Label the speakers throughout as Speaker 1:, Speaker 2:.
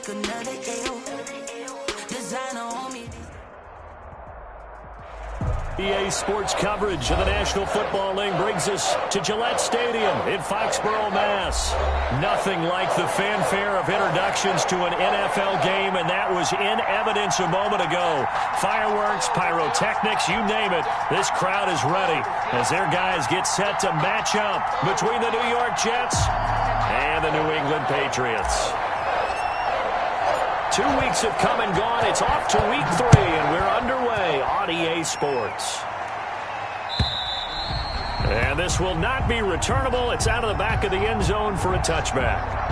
Speaker 1: make another L. Designer on me.
Speaker 2: EA Sports coverage of the National Football League brings us to Gillette Stadium in Foxborough, Mass. Nothing like the fanfare of introductions to an NFL game, and that was in evidence a moment ago. Fireworks, pyrotechnics, you name it. This crowd is ready as their guys get set to match up between the New York Jets and the New England Patriots. 2 weeks have come and gone. It's off to week 3, and we're underway on EA Sports. And this will not be returnable. It's out of the back of the end zone for a touchback.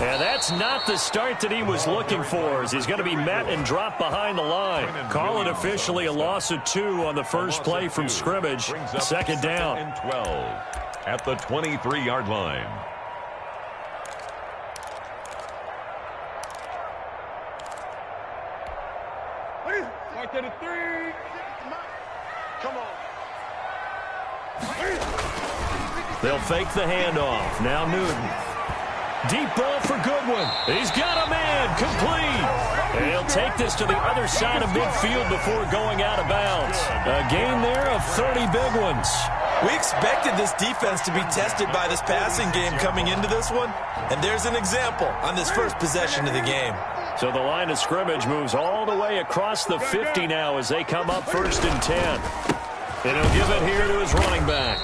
Speaker 2: And that's not the start that he was looking for, as he's going to be met and dropped behind the line. Call it officially a loss of 2 on the first play from scrimmage. Second down.
Speaker 3: And 12 at the 23-yard line.
Speaker 4: Right to the 3. Come on.
Speaker 2: They'll fake the handoff. Now Newton. Deep ball for Goodwin. He's got a man. Complete. And he'll take this to the other side of midfield before going out of bounds. A gain there of 30 big ones.
Speaker 5: We expected this defense to be tested by this passing game coming into this one. And there's an example on this first possession of the game.
Speaker 2: So the line of scrimmage moves all the way across the 50 now as they come up 1st and 10. And he'll give it here to his running back.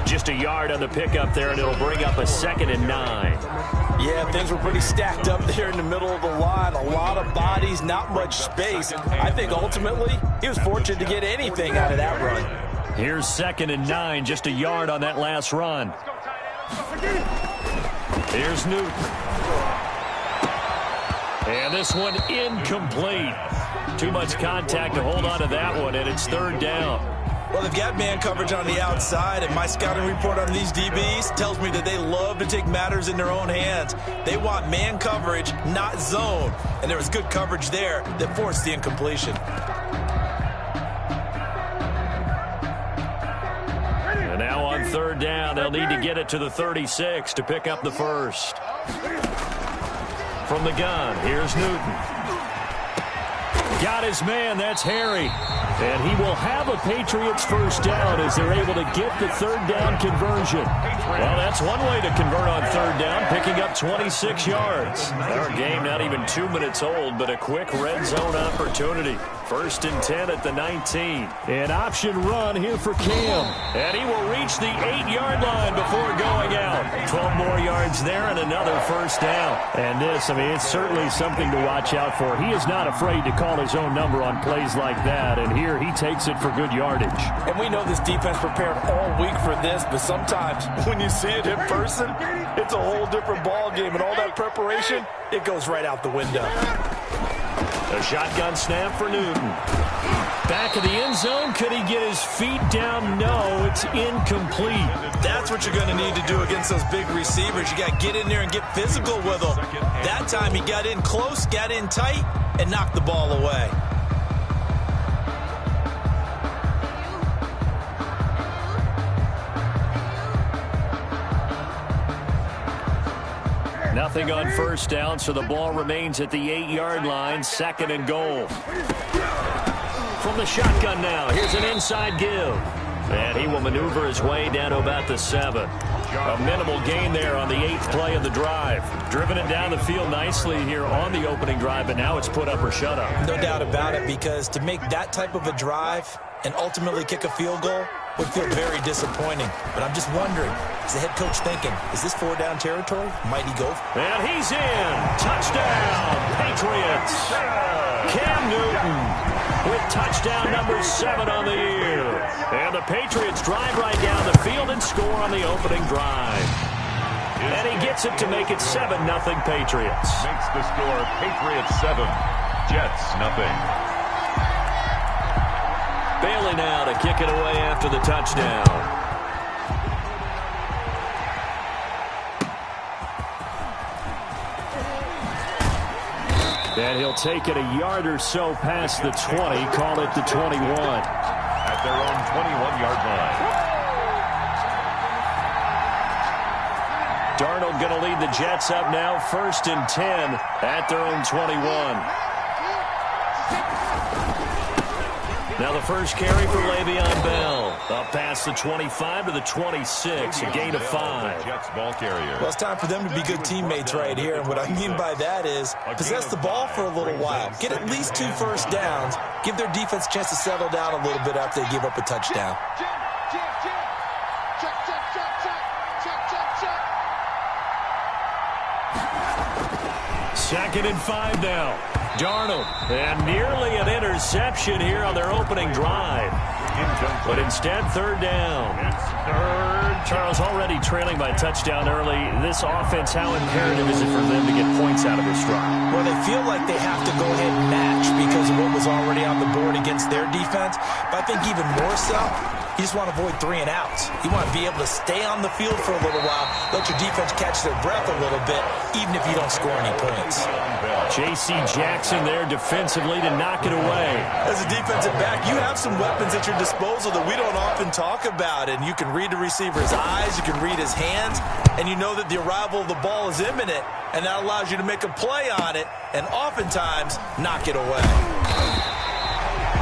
Speaker 2: Just a yard on the pickup there, and it'll bring up a 2nd and 9.
Speaker 5: Yeah, things were pretty stacked up there in the middle of the line. A lot of bodies, not much space. I think ultimately he was fortunate to get anything out of that run.
Speaker 2: Here's 2nd and 9, just a yard on that last run. Here's Newton. And this one incomplete. Too much contact to hold on to that one, and it's 3rd down.
Speaker 5: Well, they've got man coverage on the outside, and my scouting report on these DBs tells me that they love to take matters in their own hands. They want man coverage, not zone. And there was good coverage there that forced the incompletion.
Speaker 2: And now on 3rd down, they'll need to get it to the 36 to pick up the first. From the gun, here's Newton. Got his man, that's Harry. And he will have a Patriots first down as they're able to get the 3rd down conversion. Well, that's one way to convert on 3rd down, picking up 26 yards. Our game not even 2 minutes old, but a quick red zone opportunity. 1st and 10 at the 19. An option run here for Cam. And he will reach the 8-yard line before going out. 12 more yards there and another first down. And this, I mean, it's certainly something to watch out for. He is not afraid to call his own number on plays like that. And here he takes it for good yardage.
Speaker 5: And we know this defense prepared all week for this, but sometimes when you see it in person, it's a whole different ball game. And all that preparation, it goes right out the window.
Speaker 2: A shotgun snap for Newton. Back of the end zone. Could he get his feet down? No, it's incomplete.
Speaker 5: That's what you're going to need to do against those big receivers. You got to get in there and get physical with them. That time he got in close, got in tight, and knocked the ball away.
Speaker 2: Nothing on first down, so the ball remains at the 8-yard line. 2nd and goal. From the shotgun now, here's an inside give. And he will maneuver his way down to about the 7. A minimal gain there on the 8th play of the drive. Driven it down the field nicely here on the opening drive, but now it's put up or shut up.
Speaker 5: No doubt about it, because to make that type of a drive and ultimately kick a field goal would feel very disappointing. But I'm just wondering, is the head coach thinking, is this 4-down territory? Might he go?
Speaker 2: And he's in. Touchdown, Patriots. Cam Newton with touchdown number 7 on the year. And the Patriots drive right down the field and score on the opening drive. And he gets it to make it 7-0 Patriots.
Speaker 3: Makes the score Patriots 7, Jets 0.
Speaker 2: Bailey now to kick it away after the touchdown. And he'll take it a yard or so past the 20, call it the 21.
Speaker 3: At their own 21-yard line.
Speaker 2: Darnold going to lead the Jets up now, 1st and 10 at their own 21. Now the first carry for Le'Veon Bell. Up past the 25 to the 26, a gain of 5.
Speaker 3: Jets ball carrier.
Speaker 5: Well, it's time for them to be good teammates right here. And what I mean by that is possess the ball for a little while. Get at least 2 first downs. Give their defense a chance to settle down a little bit after they give up a touchdown.
Speaker 2: Second and 5 now. Darnold, and nearly an interception here on their opening drive. But instead, 3rd down. Charles, already trailing by touchdown early. This offense, how imperative is it for them to get points out of this drive?
Speaker 5: Well, they feel like they have to go ahead and match because of what was already on the board against their defense. But I think even more so, you just want to avoid 3 and outs. You want to be able to stay on the field for a little while, let your defense catch their breath a little bit, even if you don't score any points.
Speaker 2: J.C. Jackson there defensively to knock it away.
Speaker 5: As a defensive back, you have some weapons at your disposal that we don't often talk about. And you can read the receiver's eyes, you can read his hands, and you know that the arrival of the ball is imminent. And that allows you to make a play on it and oftentimes knock it away.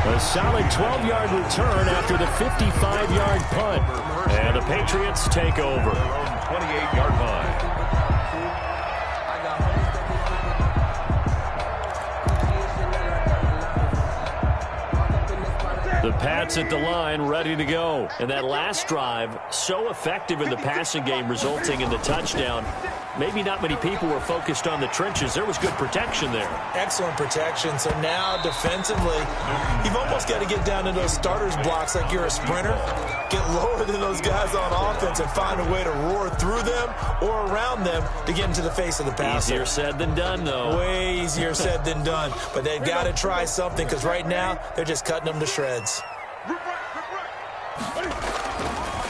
Speaker 2: A solid 12-yard return after the 55-yard punt. And the Patriots take over.
Speaker 3: 28-yard line.
Speaker 2: The Pats at the line, ready to go. And that last drive, so effective in the passing game, resulting in the touchdown. Maybe not many people were focused on the trenches. There was good protection there.
Speaker 5: Excellent protection. So now defensively, you've almost got to get down to those starters blocks like you're a sprinter. Get lower than those guys on offense and find a way to roar through them or around them to get into the face of the passer.
Speaker 2: Easier said than done, though.
Speaker 5: Way easier said than done. But they've got to try something because right now they're just cutting them to shreds.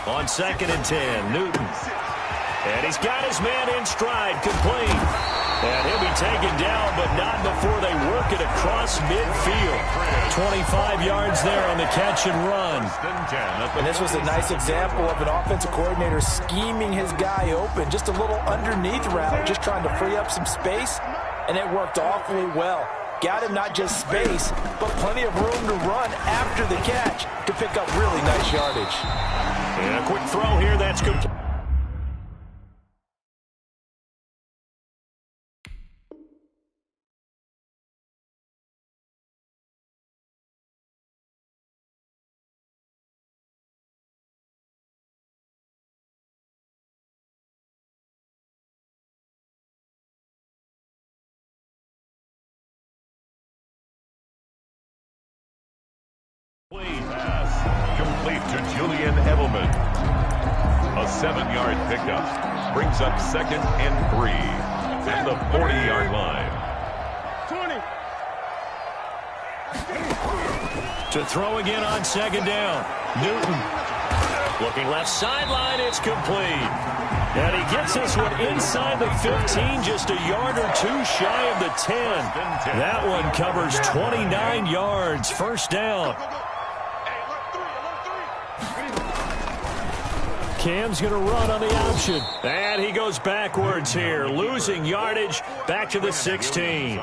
Speaker 2: On 2nd and 10, Newton. And he's got his man in stride, complete. And he'll be taken down, but not before they work it across midfield. 25 yards there on the catch and run.
Speaker 5: And this was a nice example of an offensive coordinator scheming his guy open. Just a little underneath route, just trying to free up some space, and it worked awfully well. Got him not just space, but plenty of room to run after the catch to pick up really nice yardage.
Speaker 2: And a quick throw here, that's good.
Speaker 3: Complete to Julian Edelman. A 7-yard pickup brings up 2nd and 3 at the 40-yard line.
Speaker 2: 20. To throw again on 2nd down. Newton looking left sideline. It's complete. And he gets this one inside the 15, just a yard or 2 shy of the 10. That one covers 29 yards. 1st down. Cam's going to run on the option. And he goes backwards here, losing yardage back to the 16.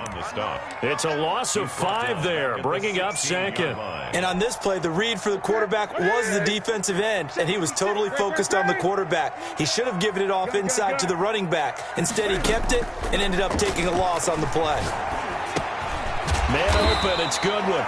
Speaker 2: It's a loss of 5 there, bringing up 2nd.
Speaker 5: And on this play, the read for the quarterback was the defensive end, and he was totally focused on the quarterback. He should have given it off inside to the running back. Instead, he kept it and ended up taking a loss on the play.
Speaker 2: Man open, it's Goodwin.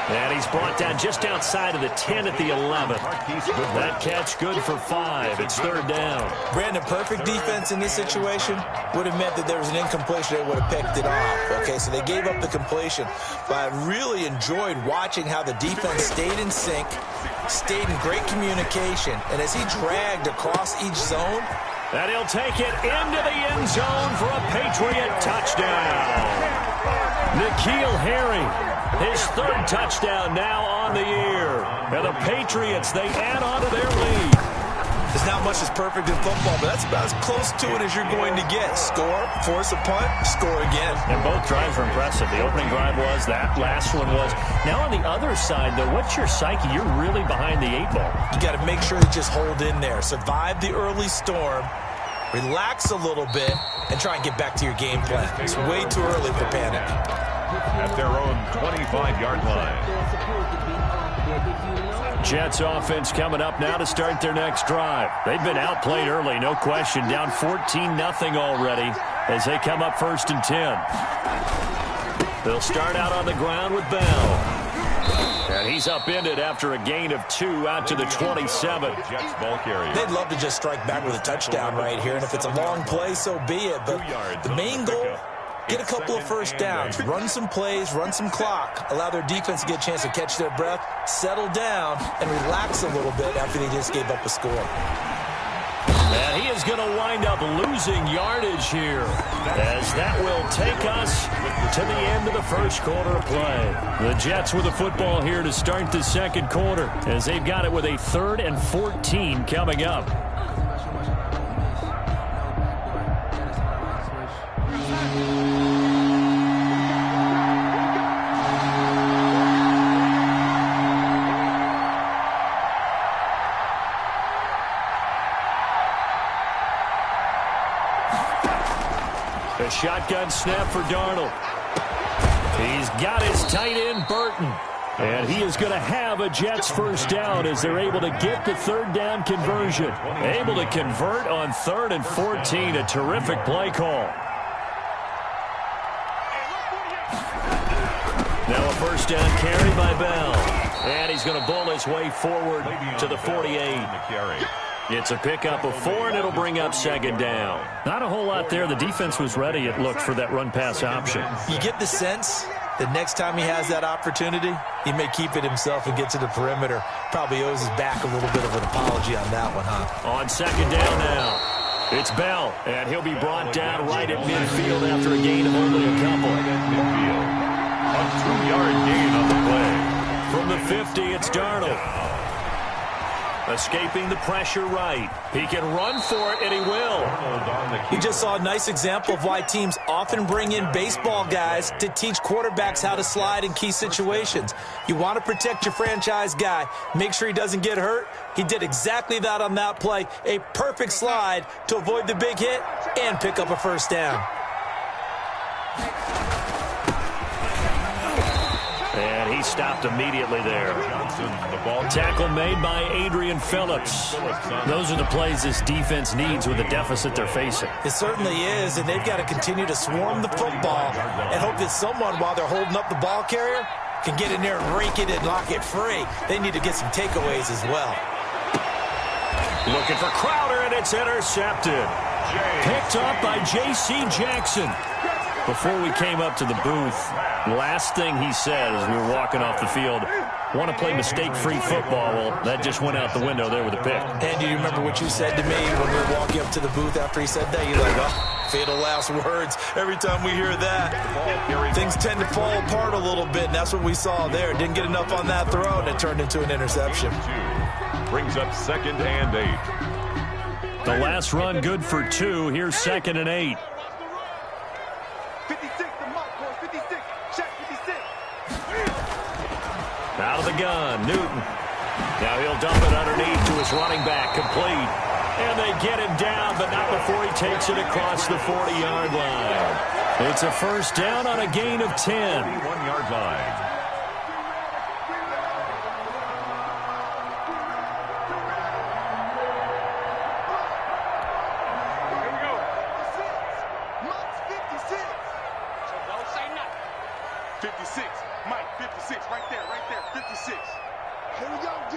Speaker 2: And he's brought down just outside of the 10 at the 11. That catch good for 5. It's 3rd down.
Speaker 5: Brandon, perfect defense in this situation would have meant that there was an incompletion. They would have picked it off. Okay, so they gave up the completion. But I really enjoyed watching how the defense stayed in sync, stayed in great communication. And as he dragged across each zone,
Speaker 2: and he'll take it into the end zone for a Patriot touchdown. N'Keal Harry. His 3rd touchdown now on the year. And the Patriots, they add on to their lead.
Speaker 5: There's not much that's perfect in football, but that's about as close to it as you're going to get. Score, force a punt, score again.
Speaker 2: And both drives were impressive. The opening drive was, that last one was. Now on the other side, though, what's your psyche? You're really behind the 8 ball.
Speaker 5: You got to make sure to just hold in there. Survive the early storm, relax a little bit, and try and get back to your game plan. It's way too early for panic.
Speaker 3: At their own 25-yard line.
Speaker 2: Jets offense coming up now to start their next drive. They've been outplayed early, no question. Down 14-0 already as they come up 1st and 10. They'll start out on the ground with Bell. And he's upended after a gain of 2 out to the 27.
Speaker 3: Jets ball carrier.
Speaker 5: They'd love to just strike back with a touchdown right here, and if it's a long play, so be it. But the main goal, get a couple of first downs, run some plays, run some clock, allow their defense to get a chance to catch their breath, settle down, and relax a little bit after they just gave up a score.
Speaker 2: And he is going to wind up losing yardage here, as that will take us to the end of the first quarter of play. The Jets with the football here to start the second quarter, as they've got it with a 3rd and 14 coming up. A shotgun snap for Darnold. He's got his tight end, Burton. And he is going to have a Jets first down as they're able to get the 3rd down conversion. Able to convert on 3rd and 14. A terrific play call. Now a first down carry by Bell. And he's going to bull his way forward to the 48. It's a pickup of 4, and it'll bring up 2nd down. Not a whole lot there. The defense was ready, it looked, for that run-pass option.
Speaker 5: You get the sense that next time he has that opportunity, he may keep it himself and get to the perimeter. Probably owes his back a little bit of an apology on that one, huh?
Speaker 2: On 2nd down now, it's Bell, and he'll be brought down right at midfield after a gain of only a couple.
Speaker 3: Midfield. A 2-yard gain on the play.
Speaker 2: From the 50, it's Darnold. Escaping the pressure right. He can run for it, and he will.
Speaker 5: You just saw a nice example of why teams often bring in baseball guys to teach quarterbacks how to slide in key situations. You want to protect your franchise guy. Make sure he doesn't get hurt. He did exactly that on that play. A perfect slide to avoid the big hit and pick up a first down.
Speaker 2: And he stopped immediately there. Tackle made by Adrian Phillips. Those are the plays this defense needs with the deficit they're facing.
Speaker 5: It certainly is, and they've got to continue to swarm the football and hope that someone, while they're holding up the ball carrier, can get in there and rake it and lock it free. They need to get some takeaways as well.
Speaker 2: Looking for Crowder, and it's intercepted. Picked up by J.C. Jackson. Before we came up to the booth, last thing he said as we were walking off the field, want to play mistake-free football. Well, that just went out the window there with a pick.
Speaker 5: And do you remember what you said to me when we were walking up to the booth after he said that? You're like, oh, fatal last words. Every time we hear that, things tend to fall apart a little bit, and that's what we saw there. Didn't get enough on that throw, and it turned into an interception.
Speaker 3: Brings up 2nd and 8.
Speaker 2: The last run good for 2. Here's 2nd and 8.
Speaker 4: 56, the mark, boys, 56. Check 56.
Speaker 2: Out of the gun, Newton. Now he'll dump it underneath to his running back, complete. And they get him down, but not before he takes it across the 40-yard line. It's a first down on a gain of 10.
Speaker 3: 41-yard line.
Speaker 4: Here we go. 56. Mike, 56. Right there, 56. Here we go, D.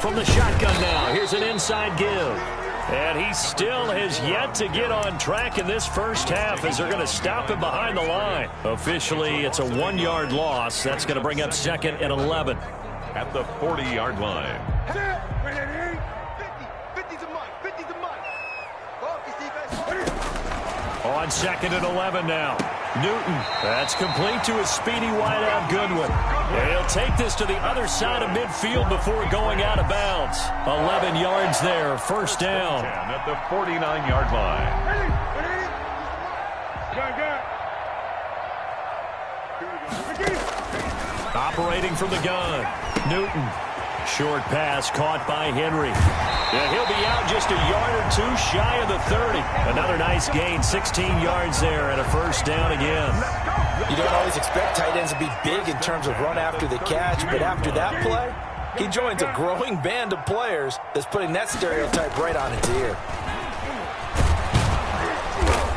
Speaker 2: From the shotgun now, here's an inside give. And he still has yet to get on track in this first half as they're going to stop him behind the line. Officially, it's a 1-yard loss. That's going to bring up 2nd and 11.
Speaker 3: At the 40-yard line.
Speaker 4: 50's a Mike. 50's a Mike.
Speaker 2: On 2nd and 11 now. Newton, that's complete to a speedy wideout Goodwin. He'll take this to the other side of midfield before going out of bounds. 11 yards there, first down.
Speaker 3: At the 49-yard line.
Speaker 2: Operating from the gun, Newton. Short pass caught by Henry. Yeah, he'll be out just a yard or two shy of the 30. Another nice gain, 16 yards there, and a first down again.
Speaker 5: You don't always expect tight ends to be big in terms of run after the catch, but after that play, he joins a growing band of players that's putting that stereotype right on its ear.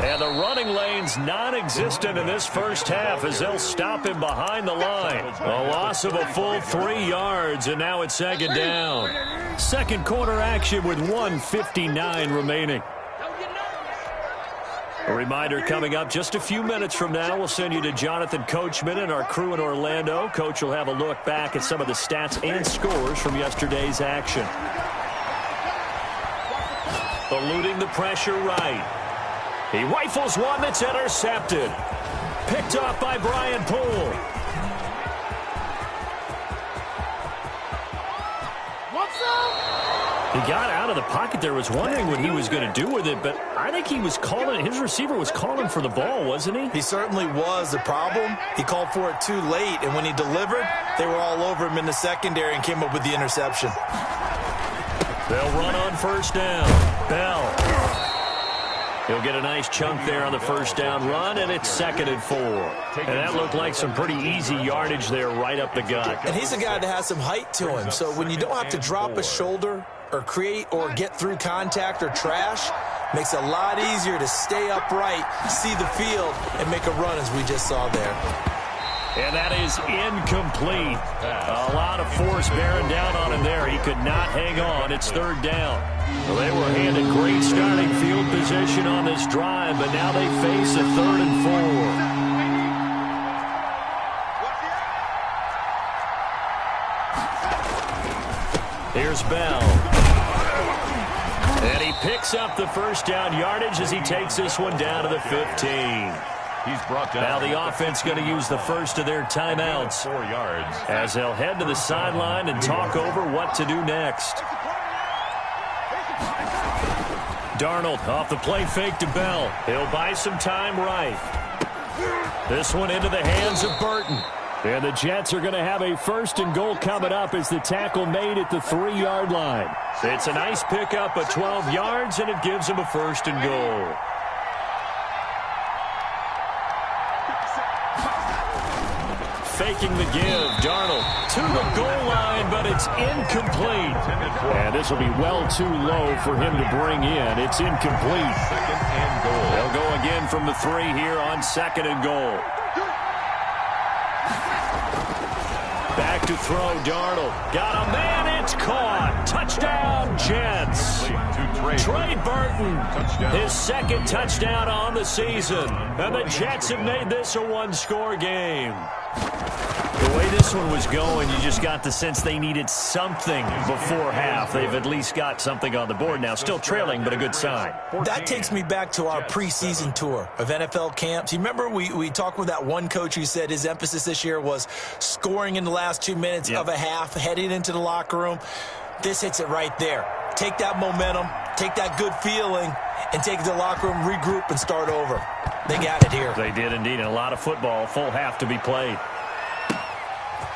Speaker 2: And the running lane's non-existent in this first half as they'll stop him behind the line. A loss of a full 3 yards, and now it's second down. Second quarter action with 1:59 remaining. A reminder coming up just a few minutes from now. We'll send you to Jonathan Coachman and our crew in Orlando. Coach will have a look back at some of the stats and scores from yesterday's action. Eluding the pressure right. He rifles one that's intercepted. Picked off by Brian Poole. He got out of the pocket there. Was wondering what he was going to do with it, but I think he was calling. His receiver was calling for the ball, wasn't he?
Speaker 5: He certainly was. The problem, he called for it too late, and when he delivered, they were all over him in the secondary and came up with the interception.
Speaker 2: They'll run on first down. Bell. He'll get a nice chunk there on the first down run, and it's 2nd and 4. And that looked like some pretty easy yardage there right up the gut.
Speaker 5: And he's a guy that has some height to him, so when you don't have to drop a shoulder or create or get through contact or trash, makes it a lot easier to stay upright, see the field, and make a run as we just saw there.
Speaker 2: And that is incomplete. A lot of force bearing down on him there. He could not hang on. It's 3rd down. Well, they were handed great starting field position on this drive, but now they face a 3rd and 4. Here's Bell. And he picks up the first down yardage as he takes this one down to the 15.
Speaker 3: He's brought down.
Speaker 2: Now the offense going to use the first of their timeouts
Speaker 3: 4 yards
Speaker 2: as they'll head to the sideline and talk over what to do next. Darnold off the play fake to Bell. He'll buy some time right. This one into the hands of Burton. And the Jets are going to have a 1st and goal coming up as the tackle made at the 3-yard line. It's a nice pickup of 12 yards, and it gives them a 1st and goal. Faking the give, Darnold to the goal line, but it's incomplete. And this will be well too low for him to bring in. It's incomplete.
Speaker 3: 2nd and goal.
Speaker 2: They'll go again from the 3 here on 2nd and goal. Back to throw, Darnold. Got a man, it's caught. Touchdown, Jets. Trey Burton, his 2nd touchdown on the season. And the Jets have made this a 1-score game. The way this one was going, you just got the sense they needed something before half. They've at least got something on the board now. Still trailing, but a good sign.
Speaker 5: That takes me back to our preseason tour of NFL camps. You remember we talked with that one coach who said his emphasis this year was scoring in the last 2 minutes of a half, heading into the locker room. This hits it right there. Take that momentum, take that good feeling, and take it to the locker room, regroup, and start over. They got it here.
Speaker 2: They did indeed, and a lot of football, full half to be played.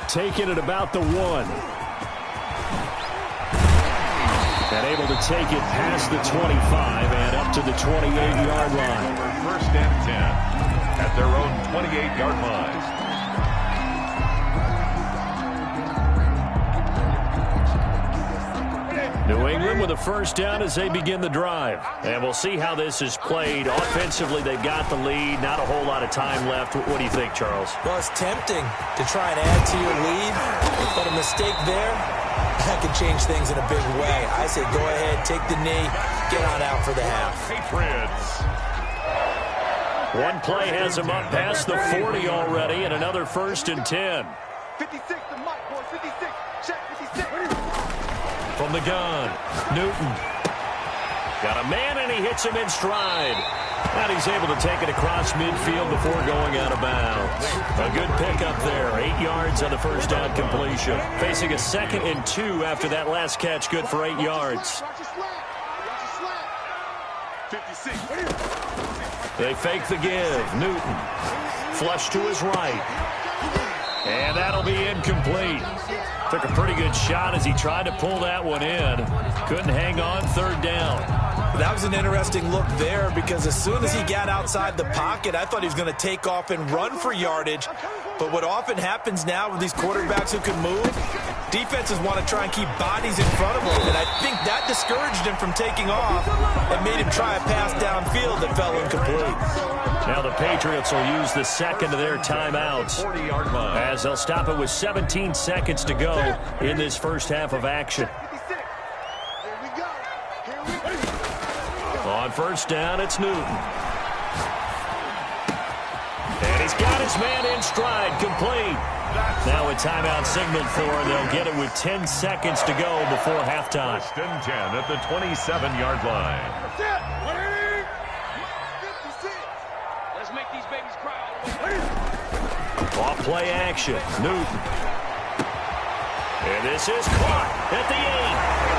Speaker 2: Taking it about the 1. And able to take it past the 25 and up to the 28-yard line.
Speaker 3: 1st and 10 at their own 28-yard line.
Speaker 2: New England with a first down as they begin the drive. And we'll see how this is played. Offensively, they've got the lead. Not a whole lot of time left. What do you think, Charles?
Speaker 5: Well, it's tempting to try and add to your lead, but a mistake there, that could change things in a big way. I say go ahead, take the knee, get on out for the half.
Speaker 3: Patriots.
Speaker 2: One play has them up past the 40 already, and another 1st and 10.
Speaker 4: 56 to Mike, boy, 56. Check 56.
Speaker 2: From the gun, Newton. Got a man, and he hits him in stride. And he's able to take it across midfield before going out of bounds. A good pickup there. 8 yards on the first down completion. Facing a 2nd and 2 after that last catch. Good for 8 yards.
Speaker 4: 56.
Speaker 2: They fake the give. Newton. Flush to his right. And that'll be incomplete. Took a pretty good shot as he tried to pull that one in. Couldn't hang on 3rd down.
Speaker 5: That was an interesting look there because as soon as he got outside the pocket, I thought he was going to take off and run for yardage. But what often happens now with these quarterbacks who can move, defenses want to try and keep bodies in front of them. And I think that discouraged him from taking off and made him try a pass downfield that fell incomplete.
Speaker 2: Now the Patriots will use the 2nd of their timeouts as they'll stop it with 17 seconds to go in this first half of action. On first down, it's Newton. And he's got his man in stride, complete. Now a timeout signaled for, and they'll get it with 10 seconds to go before halftime.
Speaker 3: 1st and 10 at the 27-yard line.
Speaker 4: Let's make these babies cry.
Speaker 2: Off play action, Newton. And this is caught at the 8.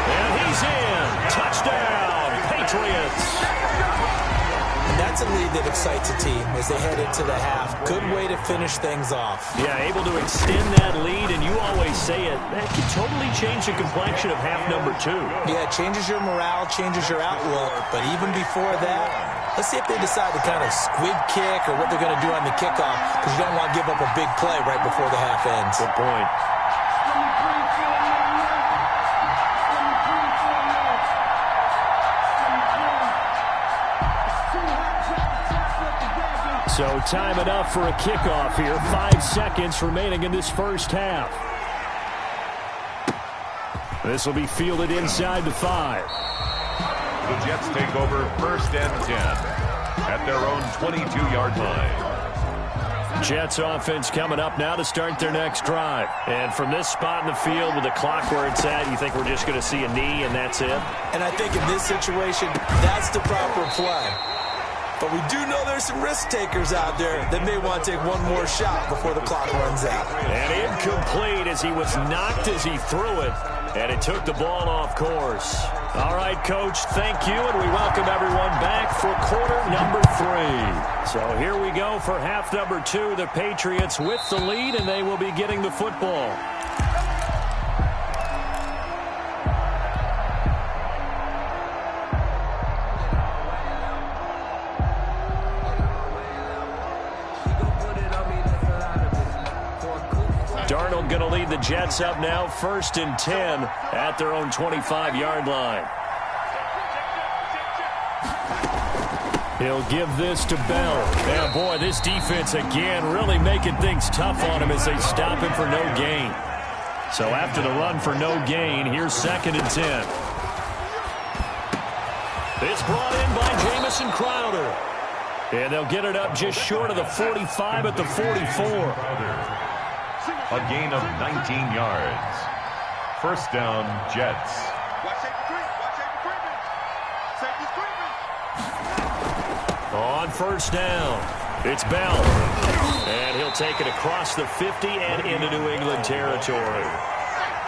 Speaker 2: And he's in. Touchdown, Patriots.
Speaker 5: That's a lead that excites a team as they head into the half. Good way to finish things off.
Speaker 2: Yeah, able to extend that lead, and you always say it, that can totally change the complexion of half number 2.
Speaker 5: Yeah, it changes your morale, changes your outlook. But even before that, let's see if they decide to kind of squib kick or what they're going to do on the kickoff, because you don't want to give up a big play right before the half ends.
Speaker 2: Good point. So time enough for a kickoff here. 5 seconds remaining in this first half. This will be fielded inside the 5.
Speaker 3: The Jets take over 1st and 10 at their own 22-yard line.
Speaker 2: Jets offense coming up now to start their next drive. And from this spot in the field with the clock where it's at, you think we're just going to see a knee and that's it?
Speaker 5: And I think in this situation, that's the proper play. But we do know there's some risk takers out there that may want to take one more shot before the clock runs out.
Speaker 2: And incomplete as he was knocked as he threw it. And it took the ball off course. All right, Coach, thank you, and we welcome everyone back for quarter number 3. So here we go for half number 2. The Patriots with the lead, and they will be getting the football. Darnold going to lead the Jets up now, 1st and 10 at their own 25-yard line. He'll give this to Bell. And boy, this defense again really making things tough on him as they stop him for no gain. So after the run for no gain, here's 2nd and 10. It's brought in by Jamison Crowder. And they'll get it up just short of the 45 at the 44.
Speaker 3: A gain of 19 yards. 1st down, Jets.
Speaker 2: On 1st down, it's Bell. And he'll take it across the 50 and into New England territory.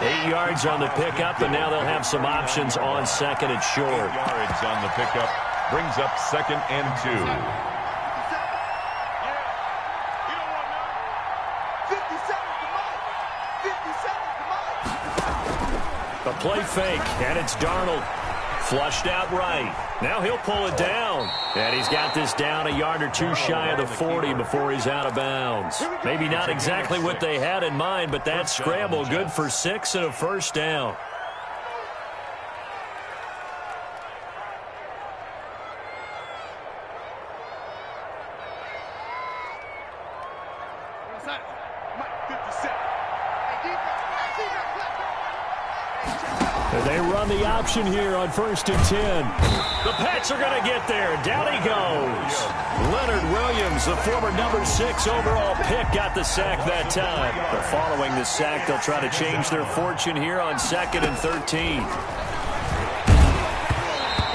Speaker 2: 8 yards on the pickup, and now they'll have some options on 2nd and short.
Speaker 3: 8 yards on the pickup brings up 2nd and 2.
Speaker 2: A play fake, and it's Darnold. Flushed out right. Now he'll pull it down. And he's got this down a yard or 2 shy of the 40 before he's out of bounds. Maybe not exactly what they had in mind, but that scramble good for 6 and a 1st down. They run the option here on 1st and 10. The Pats are going to get there. Down he goes. Leonard Williams, the former number 6 overall pick, got the sack that time. But following the sack, they'll try to change their fortune here on 2nd and 13.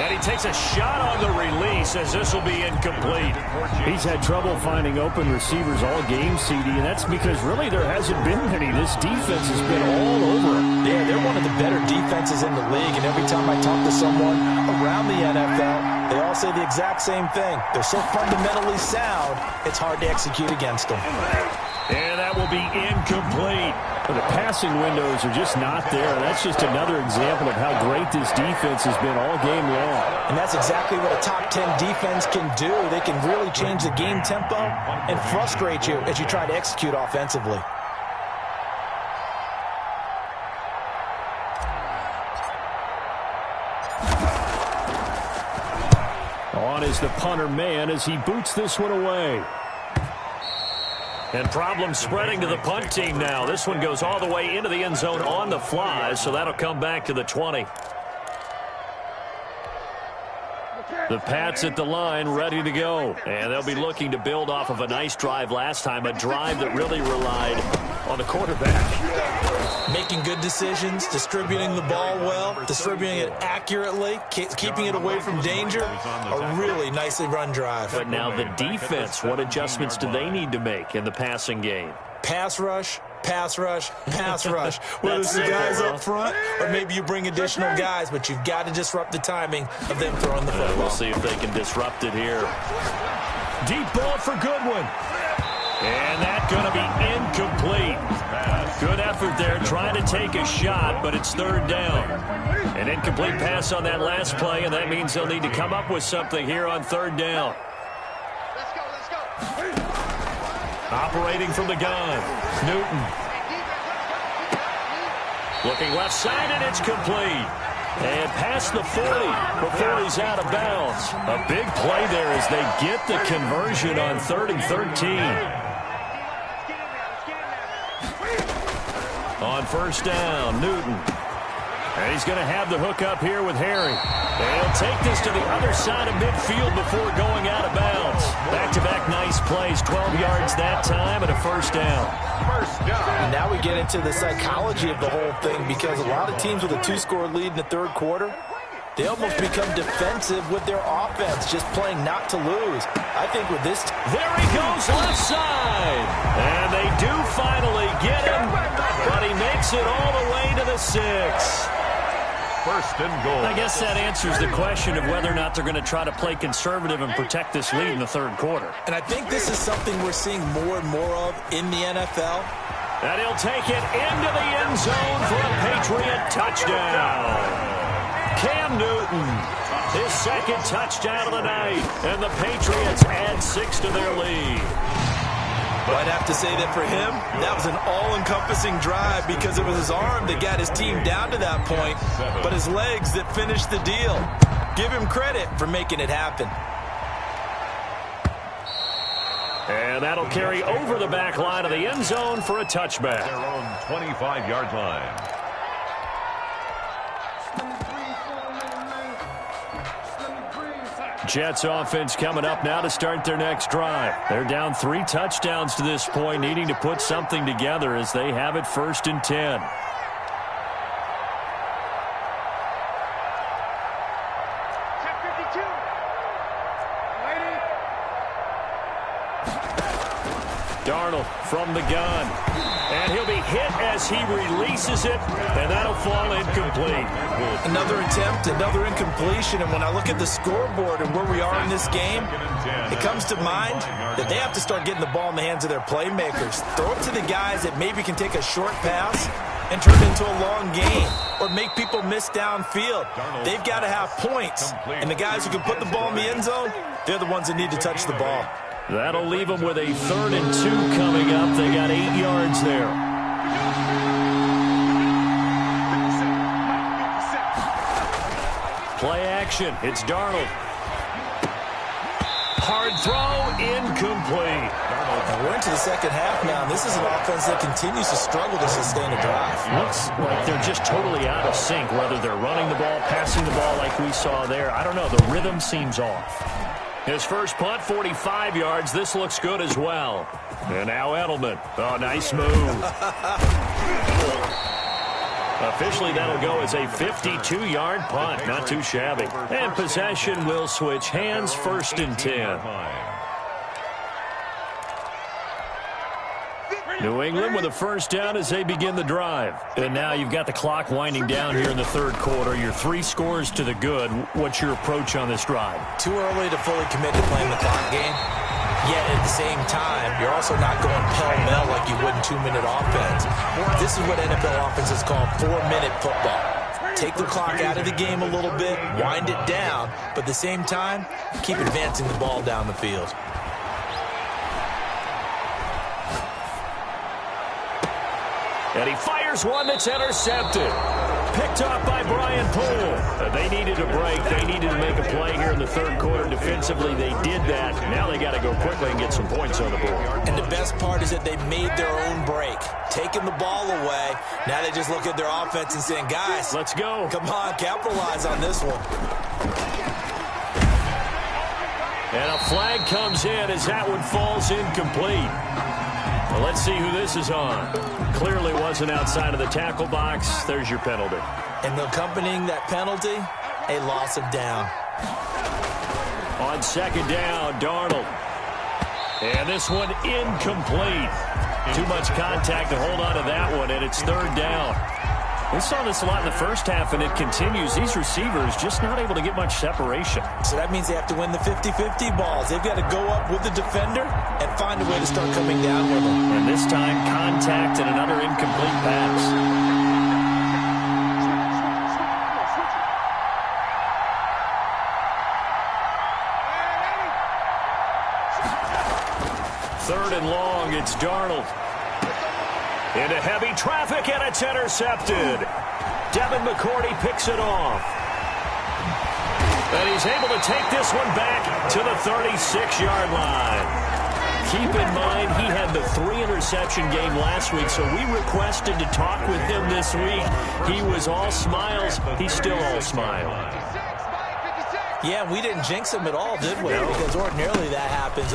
Speaker 2: And he takes a shot on the release as this will be incomplete.
Speaker 6: He's had trouble finding open receivers all game, CD, and that's because really there hasn't been many. This defense has been all over him.
Speaker 5: Yeah, they're one of the better defenses in the league, and every time I talk to someone around the NFL, they all say the exact same thing. They're so fundamentally sound, it's hard to execute against them.
Speaker 2: And that will be incomplete.
Speaker 6: The passing windows are just not there. That's just another example of how great this defense has been all game long.
Speaker 5: And that's exactly what a top 10 defense can do. They can really change the game tempo and frustrate you as you try to execute offensively.
Speaker 2: On is the punter man as he boots this one away. And problems spreading to the punt team now. This one goes all the way into the end zone on the fly, so that'll come back to the 20. The Pats at the line ready to go. And they'll be looking to build off of a nice drive last time, a drive that really relied on the quarterback.
Speaker 5: Making good decisions, distributing the ball well, distributing it accurately, keeping it away from danger. A really nicely run drive.
Speaker 2: But now the defense, what adjustments do they need to make in the passing game?
Speaker 5: Pass rush, pass rush, pass rush. Whether it's the guys up front or maybe you bring additional guys, but you've got to disrupt the timing of them throwing the football.
Speaker 2: We'll see if they can disrupt it here. Deep ball for Goodwin. And that's going to be incomplete. Good effort there, trying to take a shot, but it's third down. An incomplete pass on that last play, and that means they'll need to come up with something here on third down.
Speaker 4: Let's go.
Speaker 2: Operating from the gun, Newton. Looking left side, and it's complete. And past the 40 before he's out of bounds. A big play there as they get the conversion on 3rd and 13. On first down, Newton. And he's going to have the hook up here with Harry. And he'll take this to the other side of midfield before going out of bounds. Back-to-back nice plays, 12 yards that time and a first down.
Speaker 5: And now we get into the psychology of the whole thing, because a lot of teams with a 2-score lead in the third quarter, they almost become defensive with their offense, just playing not to lose. I think with this...
Speaker 2: There he goes left side. And they do finally get him, but he makes it all the way to the 6.
Speaker 3: First and goal.
Speaker 2: I guess that answers the question of whether or not they're going to try to play conservative and protect this lead in the third quarter.
Speaker 5: And I think this is something we're seeing more and more of in the NFL.
Speaker 2: And he'll take it into the end zone for a Patriot touchdown. Cam Newton, his second touchdown of the night, and the Patriots add 6 to their lead.
Speaker 5: I'd have to say that for him, that was an all-encompassing drive, because it was his arm that got his team down to that point, but his legs that finished the deal. Give him credit for making it happen.
Speaker 2: And that'll carry over the back line of the end zone for a touchback.
Speaker 3: Their own 25-yard line.
Speaker 2: Jets offense coming up now to start their next drive. They're down 3 touchdowns to this point, needing to put something together as they have it 1st and 10. Darnold from the gun. And he'll be hit as he releases it, and that'll fall incomplete.
Speaker 5: Another attempt, another incompletion, and when I look at the scoreboard and where we are in this game, it comes to mind that they have to start getting the ball in the hands of their playmakers. Throw it to the guys that maybe can take a short pass and turn it into a long gain, or make people miss downfield. They've got to have points, and the guys who can put the ball in the end zone, they're the ones that need to touch the ball.
Speaker 2: That'll leave them with a 3rd and 2 coming up. They got 8 yards there. Play action. It's Darnold. Hard throw, incomplete.
Speaker 5: And we're into the second half now, and this is an offense that continues to struggle to sustain a drive.
Speaker 2: Looks like they're just totally out of sync, whether they're running the ball, passing the ball like we saw there. I don't know. The rhythm seems off. His first punt, 45 yards. This looks good as well. And now Edelman. Oh, nice move. Officially, that'll go as a 52-yard punt. Not too shabby. And possession will switch hands, 1st and 10. New England with a 1st down as they begin the drive. And now you've got the clock winding down here in the 3rd quarter. You're 3 scores to the good. What's your approach on this drive?
Speaker 5: Too early to fully commit to playing the clock game. Yet at the same time, you're also not going pell-mell like you would in 2-minute offense. This is what NFL offenses call 4-minute football. Take the clock out of the game a little bit, wind it down, but at the same time, keep advancing the ball down the field.
Speaker 2: And he fires one that's intercepted. Picked off by Brian Poole. They needed a break. They needed to make a play here in the 3rd quarter. Defensively, they did that. Now they got to go quickly and get some points on the board.
Speaker 5: And the best part is that they made their own break. Taking the ball away. Now they just look at their offense and saying, guys,
Speaker 2: let's go.
Speaker 5: Come on, capitalize on this one.
Speaker 2: And a flag comes in as that one falls incomplete. Well, let's see who this is on. Clearly wasn't outside of the tackle box. There's your penalty.
Speaker 5: And accompanying that penalty, a loss of down.
Speaker 2: On 2nd down, Darnold. And this one incomplete. Too much contact to hold on to that one, and it's 3rd down. We saw this a lot in the 1st half, and it continues. These receivers just not able to get much separation.
Speaker 5: So that means they have to win the 50-50 balls. They've got to go up with the defender and find a way to start coming down with them.
Speaker 2: And this time, contact and another incomplete pass. Third and long, it's Darnold. Into heavy traffic, and it's intercepted. Devin McCourty picks it off. And he's able to take this one back to the 36-yard line. Keep in mind, he had the 3-interception game last week, so we requested to talk with him this week. He was all smiles. He's still all smiles.
Speaker 5: Yeah, we didn't jinx him at all, did we? Because ordinarily that happens.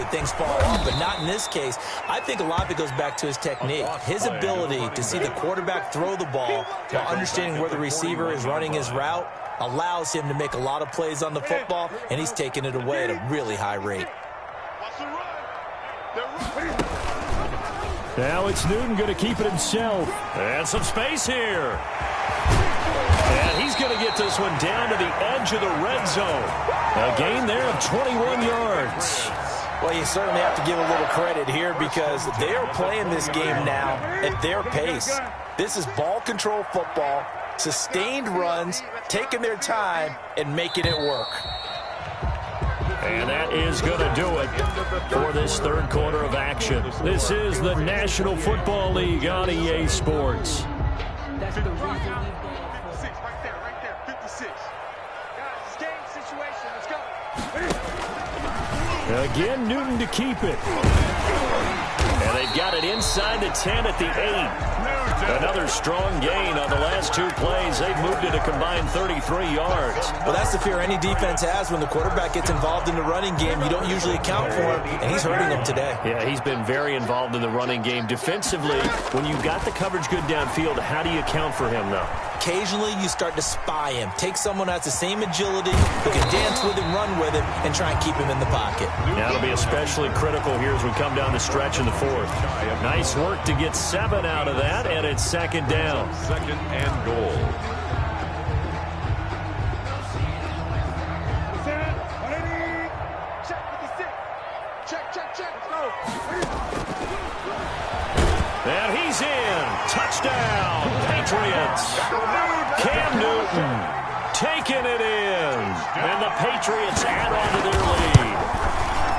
Speaker 5: Things fall off, but not in this case. I think a lot of it goes back to his technique. His ability to see the quarterback throw the ball while understanding where the receiver is running his route allows him to make a lot of plays on the football, and he's taking it away at a really high rate.
Speaker 2: Now it's Newton going to keep it himself. And some space here. And he's going to get this one down to the edge of the red zone. A gain there of 21 yards.
Speaker 5: Well, you certainly have to give a little credit here because they are playing this game now at their pace. This is ball control football, sustained runs, taking their time, and making it work.
Speaker 2: And that is going to do it for this 3rd quarter of action. This is the National Football League on EA Sports.
Speaker 4: That's the reason. 56, right there, 56. Guys, game situation, let's go.
Speaker 2: Again, Newton to keep it. And they've got it inside the 10 at the 8. Another strong gain on the last 2 plays. They've moved it a combined 33 yards.
Speaker 5: Well, that's the fear any defense has when the quarterback gets involved in the running game. You don't usually account for him, and he's hurting them today.
Speaker 2: Yeah, he's been very involved in the running game. Defensively, when you've got the coverage good downfield, how do you account for him, though?
Speaker 5: Occasionally, you start to spy him. Take someone who has the same agility, who can dance with him, run with him, and try and keep him in the pocket.
Speaker 2: Now it'll be especially critical here as we come down the stretch in the 4th. Nice work to get 7 out of that, and it's 2nd down.
Speaker 3: 2nd and goal.
Speaker 2: And he's in. Touchdown, Patriots. Cam Newton taking it in. And the Patriots add on to their lead.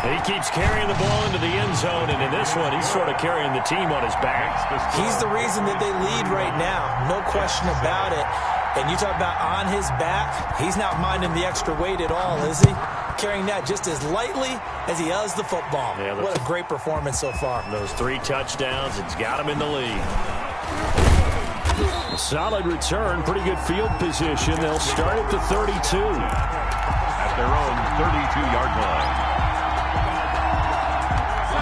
Speaker 2: He keeps carrying the ball into the end zone, and in this one, he's sort of carrying the team on his back.
Speaker 5: He's the reason that they lead right now. No question about it. And you talk about on his back, he's not minding the extra weight at all, is he? Carrying that just as lightly as he does the football. Yeah, what a great performance so far.
Speaker 2: Those 3 touchdowns, it's got him in the lead. A solid return, pretty good field position. They'll start at the 32.
Speaker 3: At their own 32-yard line.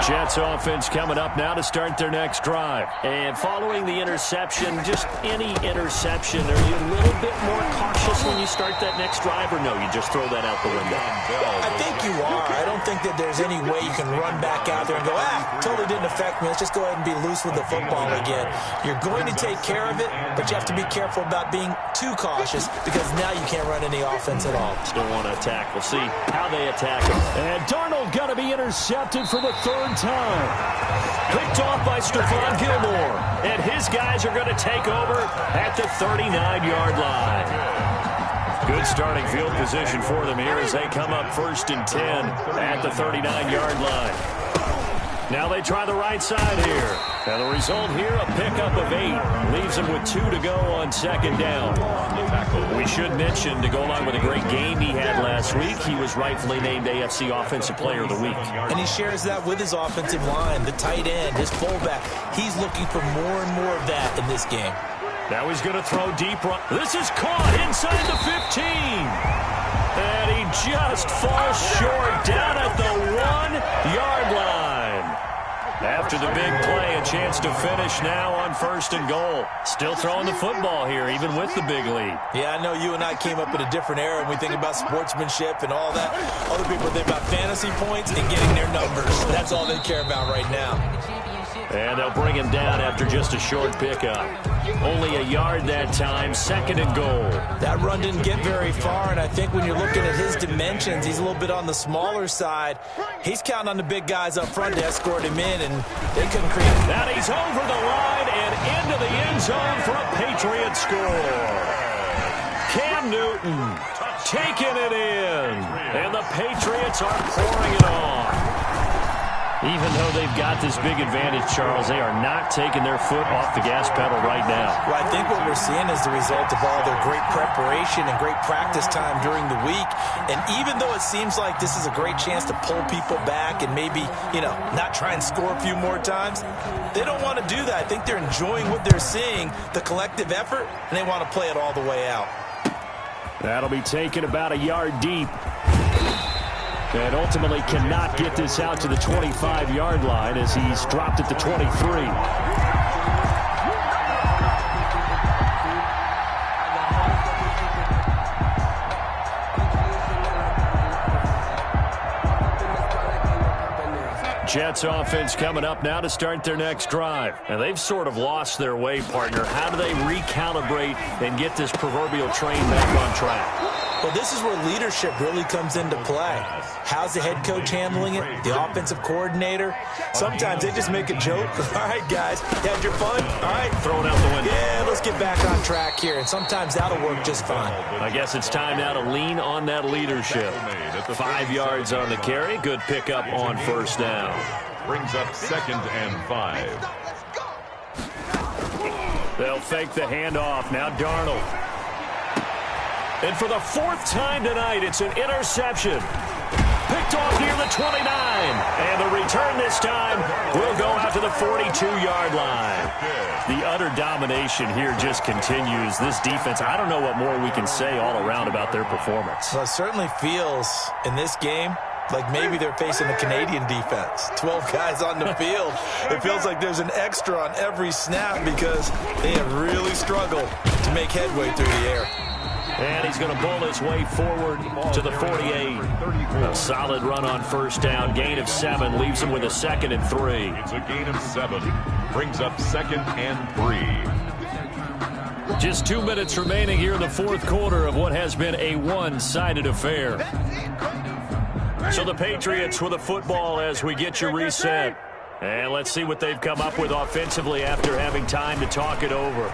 Speaker 2: Jets offense coming up now to start their next drive.
Speaker 6: And following the interception, just any interception, are you a little bit more cautious when you start that next drive, or no, you just throw that out the window?
Speaker 5: I think you are. I don't think that there's any way you can run back out there and go, totally didn't affect me. Let's just go ahead and be loose with the football again. You're going to take care of it, but you have to be careful about being too cautious because now you can't run any offense at all.
Speaker 6: Still want to attack. We'll see how they attack him.
Speaker 2: And Darnold going to be intercepted for the third time. Picked off by Stephon Gilmore. And his guys are going to take over at the 39-yard line. Good starting field position for them here as they come up 1st and 10 at the 39-yard line. Now they try the right side here. And the result here, a pickup of 8. Leaves them with 2 to go on 2nd down. We should mention, to go along with a great game he had last week, he was rightfully named AFC Offensive Player of the Week.
Speaker 5: And he shares that with his offensive line, the tight end, his fullback. He's looking for more and more of that in this game.
Speaker 2: Now he's going to throw deep. This is caught inside the 15. And he just falls short down at the 1-yard line. After the big play, a chance to finish now on 1st and goal. Still throwing the football here, even with the big lead.
Speaker 5: Yeah, I know you and I came up in a different era and we think about sportsmanship and all that. Other people think about fantasy points and getting their numbers. That's all they care about right now.
Speaker 2: And they'll bring him down after just a short pickup. Only a yard that time, 2nd and goal.
Speaker 5: That run didn't get very far, and I think when you're looking at his dimensions, he's a little bit on the smaller side. He's counting on the big guys up front to escort him in, and they couldn't create.
Speaker 2: Now he's over the line and into the end zone for a Patriot score. Cam Newton taking it in, and the Patriots are pouring it on. Even though they've got this big advantage, Charles, they are not taking their foot off the gas pedal right now.
Speaker 5: Well, I think what we're seeing is the result of all their great preparation and great practice time during the week. And even though it seems like this is a great chance to pull people back and maybe, not try and score a few more times, they don't want to do that. I think they're enjoying what they're seeing, the collective effort, and they want to play it all the way out.
Speaker 2: That'll be taken about a yard deep. And ultimately cannot get this out to the 25-yard line as he's dropped at the 23. Jets offense coming up now to start their next drive. And they've sort of lost their way, partner. How do they recalibrate and get this proverbial train back on track?
Speaker 5: Well, this is where leadership really comes into play. How's the head coach handling it? The offensive coordinator? Sometimes they just make a joke. All right, guys, you had your fun? All right.
Speaker 2: Throw it out the window.
Speaker 5: Yeah, let's get back on track here. And sometimes that'll work just fine.
Speaker 2: I guess it's time now to lean on that leadership. 5 yards on the carry. Good pickup on 1st down.
Speaker 3: Brings up 2nd and 5.
Speaker 2: They'll fake the handoff. Now Darnold. And for the 4th time tonight, it's an interception. Picked off near the 29. And the return this time will go out to the 42-yard line. The utter domination here just continues. This defense, I don't know what more we can say all around about their performance.
Speaker 5: Well, it certainly feels in this game like maybe they're facing a Canadian defense. 12 guys on the field. It feels like there's an extra on every snap because they have really struggled to make headway through the air.
Speaker 2: And he's going to bull his way forward to the 48. A solid run on 1st down. Gain of 7 leaves him with a 2nd and 3.
Speaker 3: It's a gain of 7. Brings up 2nd and 3.
Speaker 2: Just 2 minutes remaining here in the 4th quarter of what has been a one-sided affair. So the Patriots with the football as we get you reset. And let's see what they've come up with offensively after having time to talk it over.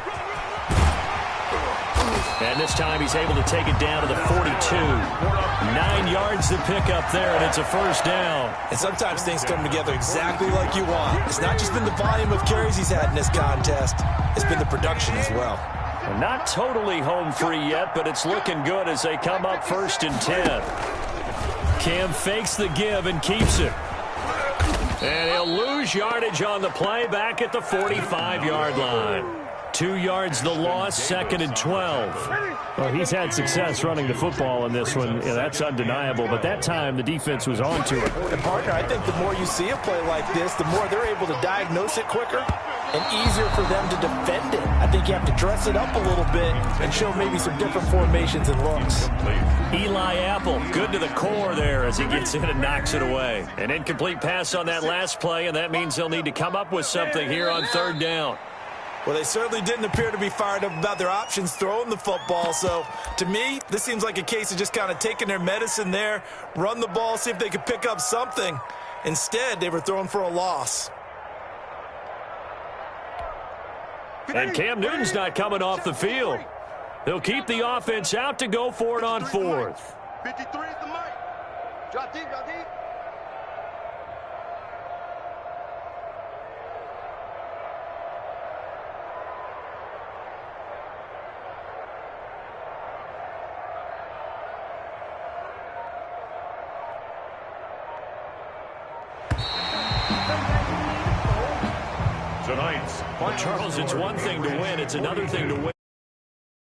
Speaker 2: And this time he's able to take it down to the 42. 9 yards to pick up there, and it's a 1st down.
Speaker 5: And sometimes things come together exactly like you want. It's not just been the volume of carries he's had in this contest. It's been the production as well.
Speaker 2: And not totally home free yet, but it's looking good as they come up 1st and 10. Cam fakes the give and keeps it. And he'll lose yardage on the play back at the 45-yard line. 2 yards the loss, 2nd and 12. Well, he's had success running the football in this one. Yeah, that's undeniable. But that time, the defense was on to it.
Speaker 5: And partner, I think the more you see a play like this, the more they're able to diagnose it quicker and easier for them to defend it. I think you have to dress it up a little bit and show maybe some different formations and looks.
Speaker 2: Eli Apple, good to the core there as he gets in and knocks it away. An incomplete pass on that last play, and that means they'll need to come up with something here on 3rd down.
Speaker 5: Well, they certainly didn't appear to be fired up about their options throwing the football. So, to me, this seems like a case of just kind of taking their medicine there, run the ball, see if they could pick up something. Instead, they were throwing for a loss.
Speaker 2: And Cam Newton's not coming off the field. They'll keep the offense out to go for it on 4th.
Speaker 4: 53 is the mic. Drop deep, drop deep.
Speaker 3: Tonight's
Speaker 2: Well, Charles, it's one thing to win. It's another thing to win.